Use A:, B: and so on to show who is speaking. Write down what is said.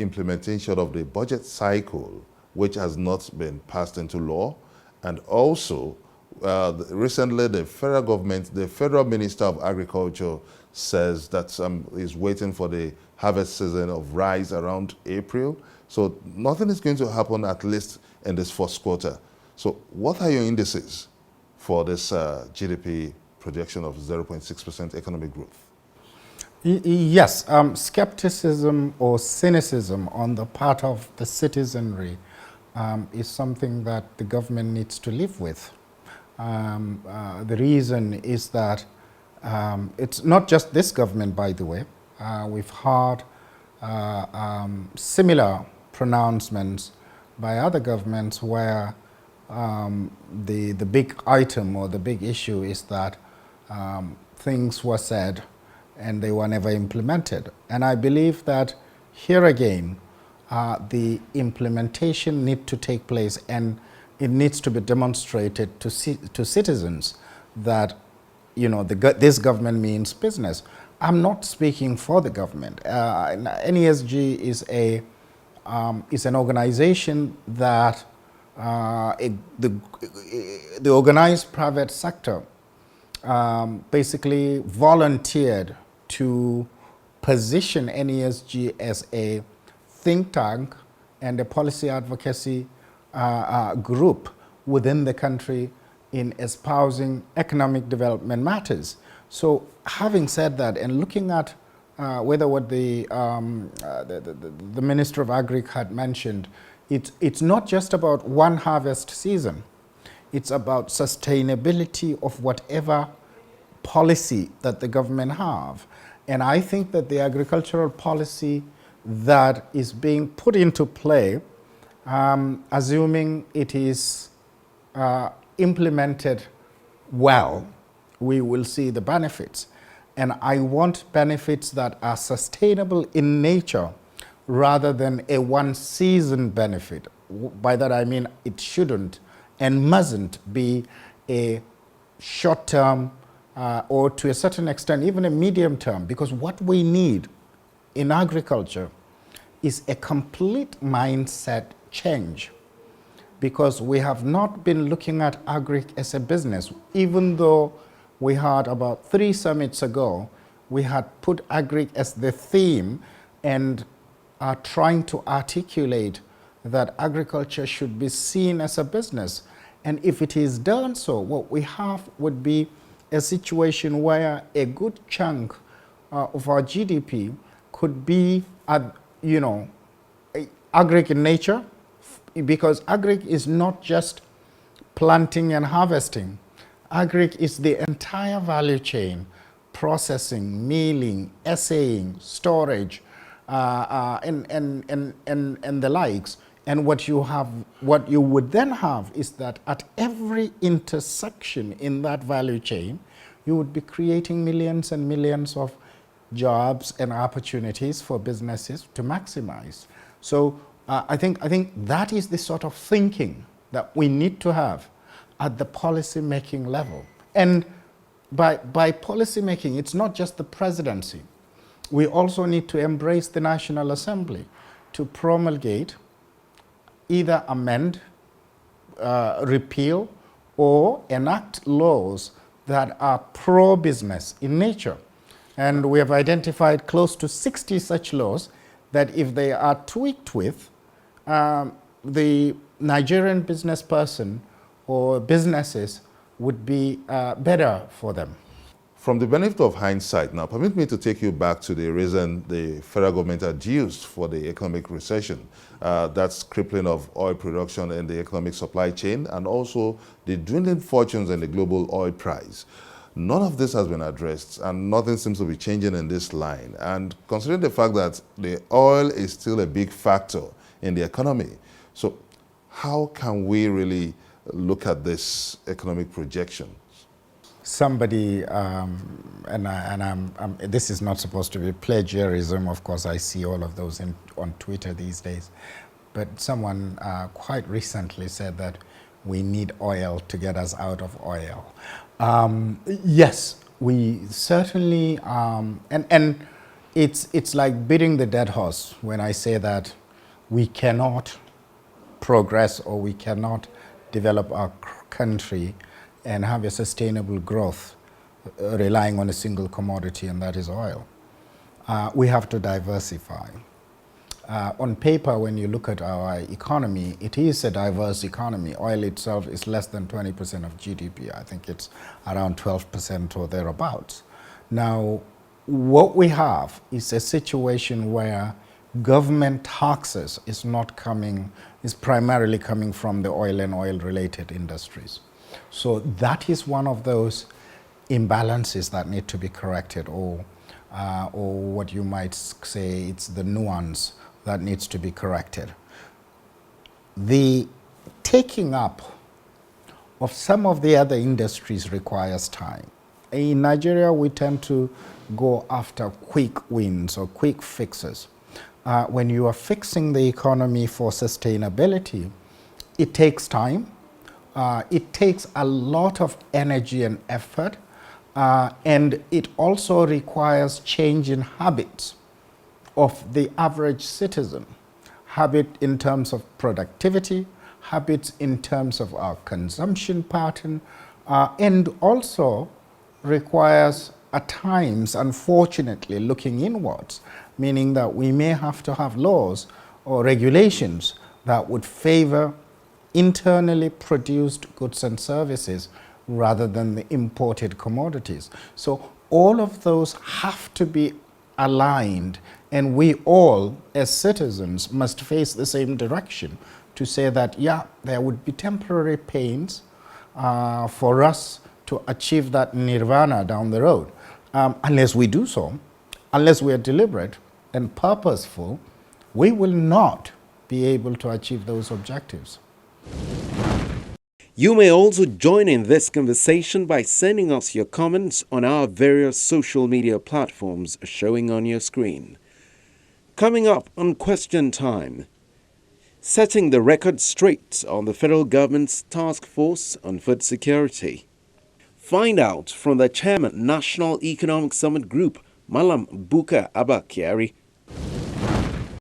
A: implementation of the budget cycle, which has not been passed into law, and also recently the federal government, the federal minister of agriculture says that is waiting for the harvest season of rice around April. So nothing is going to happen at least in this first quarter. So what are your indices for this GDP projection of 0.6% economic growth?
B: Yes, skepticism or cynicism on the part of the citizenry is something that the government needs to live with. The reason is that it's not just this government, by the way. We've heard similar pronouncements by other governments where the big item or the big issue is that things were said and they were never implemented. And I believe that here again, the implementation needs to take place, and it needs to be demonstrated to citizens that, you know, this government means business. I'm not speaking for the government. NESG is an organization that the organized private sector basically volunteered to position NESG as a think tank and a policy advocacy group within the country in espousing economic development matters. So having said that, and looking at whether what the Minister of Agri had mentioned, it's not just about one harvest season. It's about sustainability of whatever policy that the government have. And I think that the agricultural policy that is being put into play, assuming it is implemented well, we will see the benefits. And I want benefits that are sustainable in nature rather than a one-season benefit. By that I mean it shouldn't and mustn't be a short-term or to a certain extent even a medium term, because what we need in agriculture is a complete mindset change, because we have not been looking at agri as a business. Even though we had about 3 summits ago, we had put agri as the theme and are trying to articulate that agriculture should be seen as a business. And if it is done so, what we have would be a situation where a good chunk of our GDP could be, agri in nature, because agri is not just planting and harvesting. Agri is the entire value chain: processing, milling, assaying, storage, and the likes. And what you would then have is that at every intersection in that value chain, you would be creating millions and millions of jobs and opportunities for businesses to maximize. So I think that is the sort of thinking that we need to have at the policy making level. And by policy making, it's not just the presidency. We also need to embrace the National Assembly to promulgate, either amend, repeal, or enact laws that are pro-business in nature. And we have identified close to 60 such laws that, if they are tweaked with, the Nigerian business person or businesses would be better for them.
A: From the benefit of hindsight, now permit me to take you back to the reason the federal government had used for the economic recession. That's crippling of oil production and the economic supply chain, and also the dwindling fortunes in the global oil price. None of this has been addressed, and nothing seems to be changing in this line. And considering the fact that the oil is still a big factor in the economy, so how can we really look at this economic projection?
B: Somebody, this is not supposed to be plagiarism, of course. I see all of those on Twitter these days, but someone quite recently said that we need oil to get us out of oil. Yes, we certainly, and It's like beating the dead horse when I say that we cannot progress or we cannot develop our country and have a sustainable growth relying on a single commodity, and that is oil. We have to diversify. On paper, when you look at our economy, it is a diverse economy. Oil itself is less than 20% of GDP. I think it's around 12% or thereabouts. Now, what we have is a situation where government taxes is primarily coming from the oil and oil-related industries. So that is one of those imbalances that need to be corrected, or what you might say it's the nuance that needs to be corrected. The taking up of some of the other industries requires time. In Nigeria, we tend to go after quick wins or quick fixes. When you are fixing the economy for sustainability, it takes time. It takes a lot of energy and effort, and it also requires change in habits of the average citizen, habit in terms of productivity, habits in terms of our consumption pattern, and also requires at times, unfortunately, looking inwards, meaning that we may have to have laws or regulations that would favor internally produced goods and services rather than the imported commodities. So all of those have to be aligned, and we all as citizens must face the same direction to say that, yeah, there would be temporary pains for us to achieve that nirvana down the road. Unless we do so, unless we are deliberate and purposeful, we will not be able to achieve those objectives.
C: You may also join in this conversation by sending us your comments on our various social media platforms showing on your screen. Coming up on Question Time, setting the record straight on the federal government's task force on food security. Find out from the chairman, National Economic Summit Group, Malam Buka Abakiari,